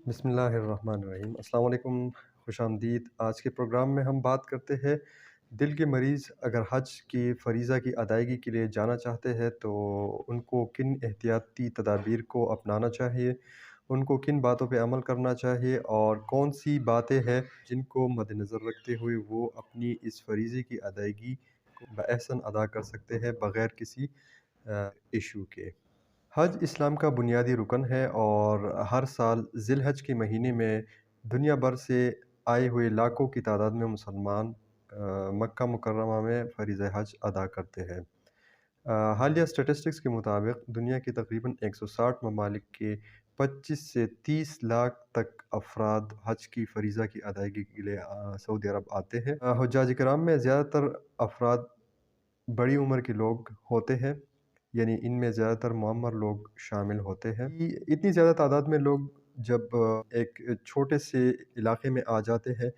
بسم اللہ الرحمن الرحیم۔ السلام علیکم، خوش آمدید۔ آج کے پروگرام میں ہم بات کرتے ہیں دل کے مریض اگر حج کی فریضہ کی ادائیگی کے لیے جانا چاہتے ہیں تو ان کو کن احتیاطی تدابیر کو اپنانا چاہیے، ان کو کن باتوں پہ عمل کرنا چاہیے اور کون سی باتیں ہیں جن کو مد نظر رکھتے ہوئے وہ اپنی اس فریضے کی ادائیگی کو بحسن ادا کر سکتے ہیں بغیر کسی ایشو کے۔ حج اسلام کا بنیادی رکن ہے اور ہر سال ذی الحج کے مہینے میں دنیا بھر سے آئے ہوئے لاکھوں کی تعداد میں مسلمان مکہ مکرمہ میں فریضہ حج ادا کرتے ہیں۔ حالیہ اسٹیٹسٹکس کے مطابق دنیا کے تقریباً 160 ممالک کے 25 سے 30 لاکھ تک افراد حج کی فریضہ کی ادائیگی کے لیے سعودی عرب آتے ہیں۔ حجاج کرام میں زیادہ تر افراد بڑی عمر کے لوگ ہوتے ہیں، یعنی ان میں زیادہ تر معمر لوگ شامل ہوتے ہیں۔ اتنی زیادہ تعداد میں لوگ جب ایک چھوٹے سے علاقے میں آ جاتے ہیں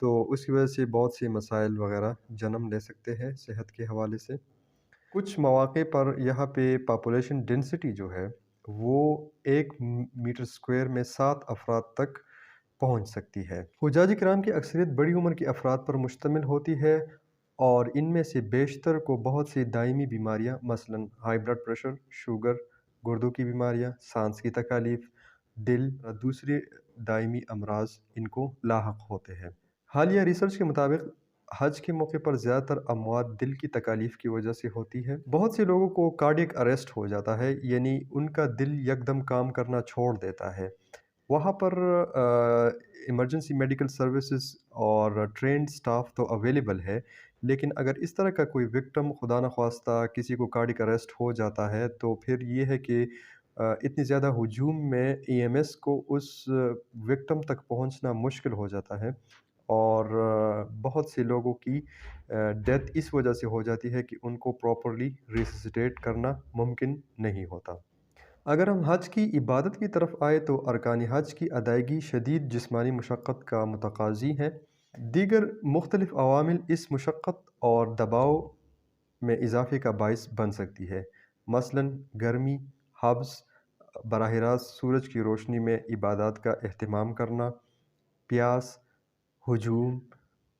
تو اس کی وجہ سے بہت سے مسائل وغیرہ جنم لے سکتے ہیں صحت کے حوالے سے۔ کچھ مواقع پر یہاں پہ پاپولیشن ڈینسٹی جو ہے وہ 1 میٹر اسکوائر میں 7 افراد تک پہنچ سکتی ہے۔ حجاج کرام کی اکثریت بڑی عمر کے افراد پر مشتمل ہوتی ہے اور ان میں سے بیشتر کو بہت سی دائمی بیماریاں مثلاً ہائی بلڈ پریشر، شوگر، گردوں کی بیماریاں، سانس کی تکالیف، دل اور دوسرے دائمی امراض ان کو لاحق ہوتے ہیں۔ حالیہ ریسرچ کے مطابق حج کے موقع پر زیادہ تر اموات دل کی تکالیف کی وجہ سے ہوتی ہے۔ بہت سے لوگوں کو کارڈیک اریسٹ ہو جاتا ہے، یعنی ان کا دل یکدم کام کرنا چھوڑ دیتا ہے۔ وہاں پر ایمرجنسی میڈیکل سروسز اور ٹرینڈ سٹاف تو اویلیبل ہے، لیکن اگر اس طرح کا کوئی وکٹم خدا نخواستہ کسی کو کارڈیک اریسٹ ہو جاتا ہے تو پھر یہ ہے کہ اتنی زیادہ ہجوم میں ای ایم ایس کو اس وکٹم تک پہنچنا مشکل ہو جاتا ہے اور بہت سے لوگوں کی ڈیتھ اس وجہ سے ہو جاتی ہے کہ ان کو پراپرلی ریسسیٹیٹ کرنا ممکن نہیں ہوتا۔ اگر ہم حج کی عبادت کی طرف آئے تو ارکان حج کی ادائیگی شدید جسمانی مشقت کا متقاضی ہے۔ دیگر مختلف عوامل اس مشقت اور دباؤ میں اضافے کا باعث بن سکتی ہے، مثلاً گرمی، حبس، براہ راست سورج کی روشنی میں عبادات کا اہتمام کرنا، پیاس، ہجوم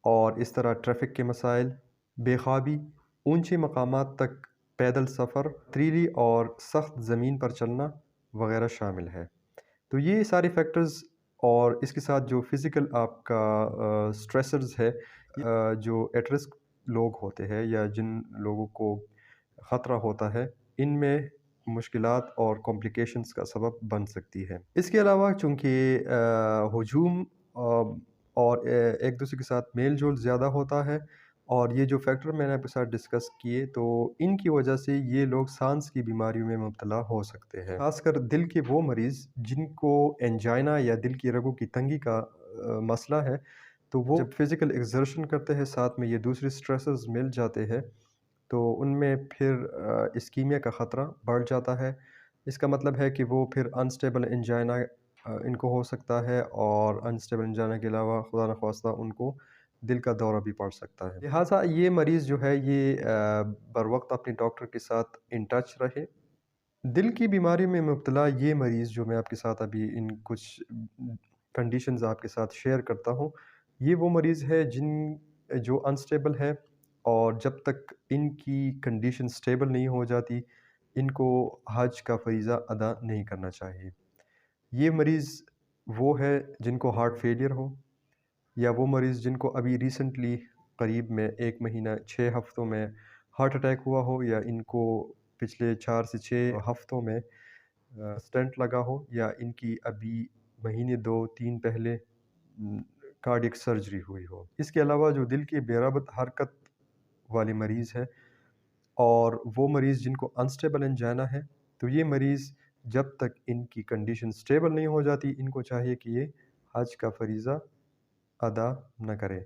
اور اس طرح ٹریفک کے مسائل، بے خوابی، اونچے مقامات تک پیدل سفر، پتھریلی اور سخت زمین پر چلنا وغیرہ شامل ہے۔ تو یہ سارے فیکٹرز اور اس کے ساتھ جو فزیکل آپ کا سٹریسرز ہے، جو ایٹ رسک لوگ ہوتے ہیں یا جن لوگوں کو خطرہ ہوتا ہے، ان میں مشکلات اور کمپلیکیشنز کا سبب بن سکتی ہے۔ اس کے علاوہ چونکہ ہجوم اور ایک دوسرے کے ساتھ میل جول زیادہ ہوتا ہے اور یہ جو فیکٹر میں نے آپ کے ساتھ ڈسکس کیے تو ان کی وجہ سے یہ لوگ سانس کی بیماریوں میں مبتلا ہو سکتے ہیں، خاص کر دل کے وہ مریض جن کو انجائنا یا دل کی رگوں کی تنگی کا مسئلہ ہے، تو وہ جب فزیکل ایگزرشن کرتے ہیں ساتھ میں یہ دوسرے سٹریسز مل جاتے ہیں تو ان میں پھر اسکیمیا کا خطرہ بڑھ جاتا ہے۔ اس کا مطلب ہے کہ وہ پھر انسٹیبل انجائنا ان کو ہو سکتا ہے اور انسٹیبل انجائنا کے علاوہ خدا نخواستہ ان کو دل کا دورہ بھی پڑ سکتا ہے۔ لہٰذا یہ مریض جو ہے یہ بر وقت اپنے ڈاکٹر کے ساتھ ان ٹچ رہے۔ دل کی بیماری میں مبتلا یہ مریض جو میں آپ کے ساتھ ابھی ان کچھ کنڈیشنز آپ کے ساتھ شیئر کرتا ہوں، یہ وہ مریض ہے جو انسٹیبل ہے اور جب تک ان کی کنڈیشن سٹیبل نہیں ہو جاتی ان کو حج کا فریضہ ادا نہیں کرنا چاہیے۔ یہ مریض وہ ہے جن کو ہارٹ فیلئر ہو، یا وہ مریض جن کو ابھی ریسنٹلی قریب میں 1 مہینہ 6 ہفتوں میں ہارٹ اٹیک ہوا ہو، یا ان کو پچھلے 4 سے 6 ہفتوں میں سٹنٹ لگا ہو، یا ان کی ابھی مہینے 2-3 پہلے کارڈیک سرجری ہوئی ہو۔ اس کے علاوہ جو دل کی بے ربط حرکت والے مریض ہے اور وہ مریض جن کو انسٹیبل انجائنا ہے، تو یہ مریض جب تک ان کی کنڈیشن سٹیبل نہیں ہو جاتی ان کو چاہیے کہ یہ حج کا فریضہ ادا نہ کرے۔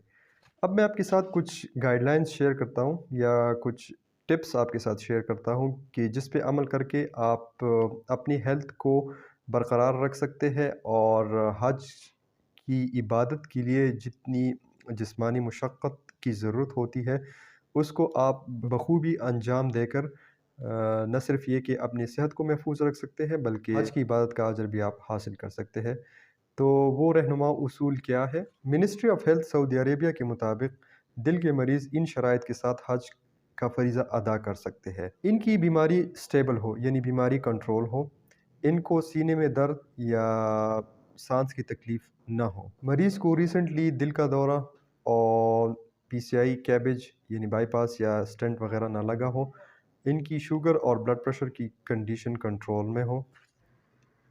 اب میں آپ کے ساتھ کچھ گائیڈ لائنز شیئر کرتا ہوں یا کچھ ٹپس آپ کے ساتھ شیئر کرتا ہوں کہ جس پہ عمل کر کے آپ اپنی ہیلتھ کو برقرار رکھ سکتے ہیں اور حج کی عبادت کے لیے جتنی جسمانی مشقت کی ضرورت ہوتی ہے اس کو آپ بخوبی انجام دے کر نہ صرف یہ کہ اپنی صحت کو محفوظ رکھ سکتے ہیں بلکہ حج کی عبادت کا اجر بھی آپ حاصل کر سکتے ہیں۔ تو وہ رہنما اصول کیا ہے؟ منسٹری آف ہیلتھ سعودی عربیہ کے مطابق دل کے مریض ان شرائط کے ساتھ حج کا فریضہ ادا کر سکتے ہیں: ان کی بیماری سٹیبل ہو، یعنی بیماری کنٹرول ہو، ان کو سینے میں درد یا سانس کی تکلیف نہ ہو، مریض کو ریسنٹلی دل کا دورہ اور پی سی آئی کیبج یعنی بائی پاس یا اسٹنٹ وغیرہ نہ لگا ہو، ان کی شوگر اور بلڈ پریشر کی کنڈیشن کنٹرول میں ہو۔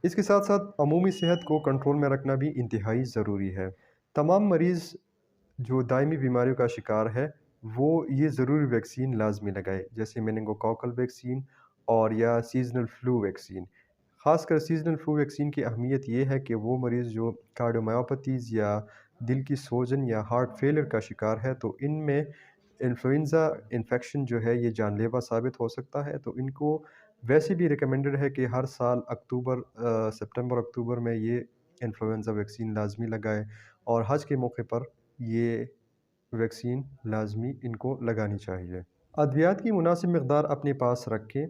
اس کے ساتھ ساتھ عمومی صحت کو کنٹرول میں رکھنا بھی انتہائی ضروری ہے۔ تمام مریض جو دائمی بیماریوں کا شکار ہے وہ یہ ضروری ویکسین لازمی لگائے، جیسے میننگوکوکل ویکسین اور یا سیزنل فلو ویکسین۔ خاص کر سیزنل فلو ویکسین کی اہمیت یہ ہے کہ وہ مریض جو کارڈیومایوپیتھیز یا دل کی سوجن یا ہارٹ فیلر کا شکار ہے تو ان میں انفلوئنزا انفیکشن جو ہے یہ جان لیوا ثابت ہو سکتا ہے، تو ان کو ویسے بھی ریکمینڈڈ ہے کہ ہر سال سپٹمبر اکتوبر میں یہ انفلوئنزا ویکسین لازمی لگائے، اور حج کے موقع پر یہ ویکسین لازمی ان کو لگانی چاہیے۔ ادویات کی مناسب مقدار اپنے پاس رکھیں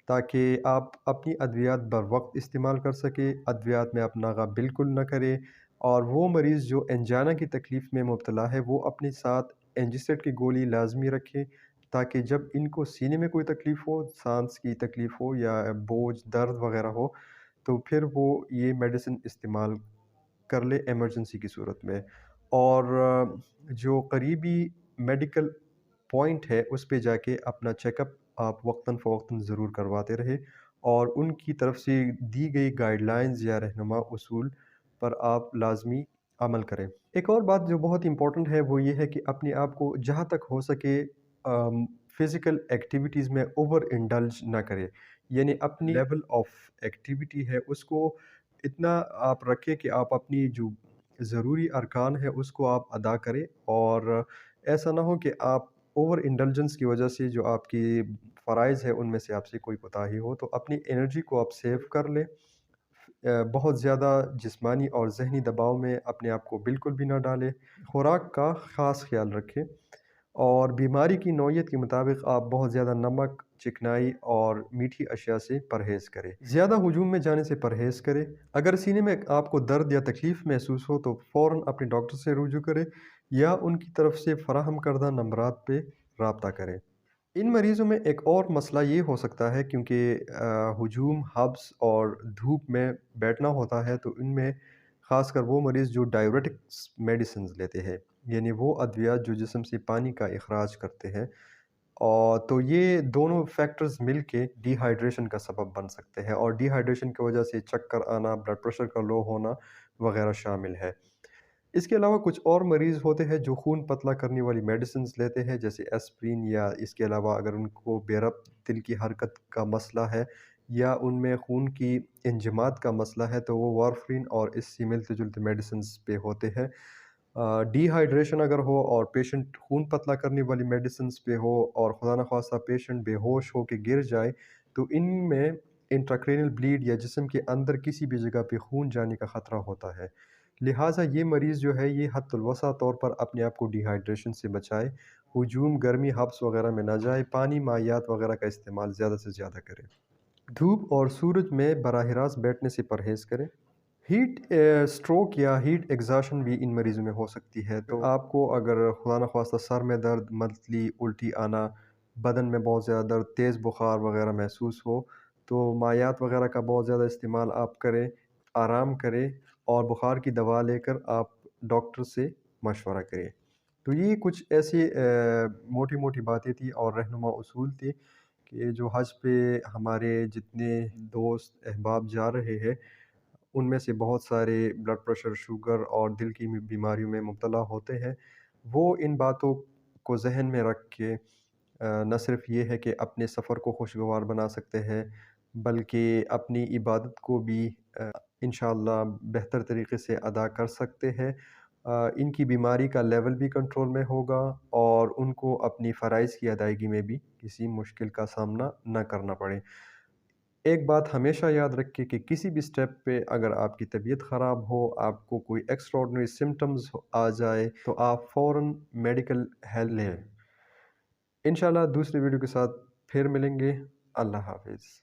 تاکہ آپ اپنی ادویات بر وقت استعمال کر سکیں، ادویات میں اپنا ناغہ بالکل نہ کریں، اور وہ مریض جو انجائنا کی تکلیف میں مبتلا ہے وہ اپنے ساتھ اینجیسیڈ کی گولی لازمی رکھیں، تاکہ جب ان کو سینے میں کوئی تکلیف ہو، سانس کی تکلیف ہو یا بوجھ درد وغیرہ ہو تو پھر وہ یہ میڈیسن استعمال کر لے ایمرجنسی کی صورت میں۔ اور جو قریبی میڈیکل پوائنٹ ہے اس پہ جا کے اپنا چیک اپ آپ وقتاً فوقتاً ضرور کرواتے رہے، اور ان کی طرف سے دی گئی گائیڈ لائنز یا رہنما اصول پر آپ لازمی عمل کریں۔ ایک اور بات جو بہت امپورٹنٹ ہے وہ یہ ہے کہ اپنے آپ کو جہاں تک ہو سکے فزیکل ایکٹیویٹیز میں اوور انڈلج نہ کرے، یعنی اپنی لیول آف ایکٹیویٹی ہے اس کو اتنا آپ رکھیں کہ آپ اپنی جو ضروری ارکان ہے اس کو آپ ادا کریں، اور ایسا نہ ہو کہ آپ اوور انڈلجنس کی وجہ سے جو آپ کی فرائض ہے ان میں سے آپ سے کوئی کوتاہی ہو، تو اپنی انرجی کو آپ سیو کر لیں۔ بہت زیادہ جسمانی اور ذہنی دباؤ میں اپنے آپ کو بالکل بھی نہ ڈالیں، خوراک کا خاص خیال رکھیں، اور بیماری کی نوعیت کے مطابق آپ بہت زیادہ نمک، چکنائی اور میٹھی اشیاء سے پرہیز کریں۔ زیادہ ہجوم میں جانے سے پرہیز کریں۔ اگر سینے میں آپ کو درد یا تکلیف محسوس ہو تو فوراً اپنے ڈاکٹر سے رجوع کریں یا ان کی طرف سے فراہم کردہ نمبرات پہ رابطہ کریں۔ ان مریضوں میں ایک اور مسئلہ یہ ہو سکتا ہے کیونکہ ہجوم، حبس اور دھوپ میں بیٹھنا ہوتا ہے، تو ان میں خاص کر وہ مریض جو ڈائیورٹکس میڈیسنز لیتے ہیں، یعنی وہ ادویات جو جسم سے پانی کا اخراج کرتے ہیں، اور تو یہ دونوں فیکٹرز مل کے ڈی ہائیڈریشن کا سبب بن سکتے ہیں، اور ڈی ہائیڈریشن کی وجہ سے چکر آنا، بلڈ پریشر کا لو ہونا وغیرہ شامل ہے۔ اس کے علاوہ کچھ اور مریض ہوتے ہیں جو خون پتلا کرنے والی میڈیسنز لیتے ہیں، جیسے ایسپرین، یا اس کے علاوہ اگر ان کو بے ربط دل کی حرکت کا مسئلہ ہے یا ان میں خون کی انجماد کا مسئلہ ہے تو وہ وارفرین اور اس سے ملتے جلتے میڈیسنز پہ ہوتے ہیں۔ ڈی ہائیڈریشن اگر ہو اور پیشنٹ خون پتلا کرنے والی میڈیسنز پہ ہو اور خدا نخواستہ پیشنٹ بے ہوش ہو کے گر جائے تو ان میں انٹراکرینل بلیڈ یا جسم کے اندر کسی بھی جگہ پہ خون جانے کا خطرہ ہوتا ہے، لہٰذا یہ مریض جو ہے یہ حد الوسع طور پر اپنے آپ کو ڈی ہائیڈریشن سے بچائے، ہجوم، گرمی، حبس وغیرہ میں نہ جائے، پانی، مائعات وغیرہ کا استعمال زیادہ سے زیادہ کرے، دھوپ اور سورج میں براہ راست بیٹھنے سے پرہیز کریں۔ ہیٹ سٹروک یا ہیٹ ایگزاشن بھی ان مریضوں میں ہو سکتی ہے، تو آپ کو اگر خدا نخواستہ سر میں درد، متلی، الٹی آنا، بدن میں بہت زیادہ درد، تیز بخار وغیرہ محسوس ہو تو مائعات وغیرہ کا بہت زیادہ استعمال آپ کریں، آرام کریں، اور بخار کی دوا لے کر آپ ڈاکٹر سے مشورہ کریں۔ تو یہ کچھ ایسی موٹی موٹی باتیں تھیں اور رہنما اصول تھے کہ جو حج پہ ہمارے جتنے دوست احباب جا رہے ہیں ان میں سے بہت سارے بلڈ پریشر، شوگر اور دل کی بیماریوں میں مبتلا ہوتے ہیں، وہ ان باتوں کو ذہن میں رکھ کے نہ صرف یہ ہے کہ اپنے سفر کو خوشگوار بنا سکتے ہیں بلکہ اپنی عبادت کو بھی انشاءاللہ بہتر طریقے سے ادا کر سکتے ہیں، ان کی بیماری کا لیول بھی کنٹرول میں ہوگا اور ان کو اپنی فرائض کی ادائیگی میں بھی کسی مشکل کا سامنا نہ کرنا پڑے۔ ایک بات ہمیشہ یاد رکھیں کہ کسی بھی سٹیپ پہ اگر آپ کی طبیعت خراب ہو، آپ کو کوئی ایکسٹراڈنری سمٹمز آ جائے تو آپ فوراً میڈیکل ہیلپ لیں۔ انشاءاللہ دوسری ویڈیو کے ساتھ پھر ملیں گے۔ اللہ حافظ۔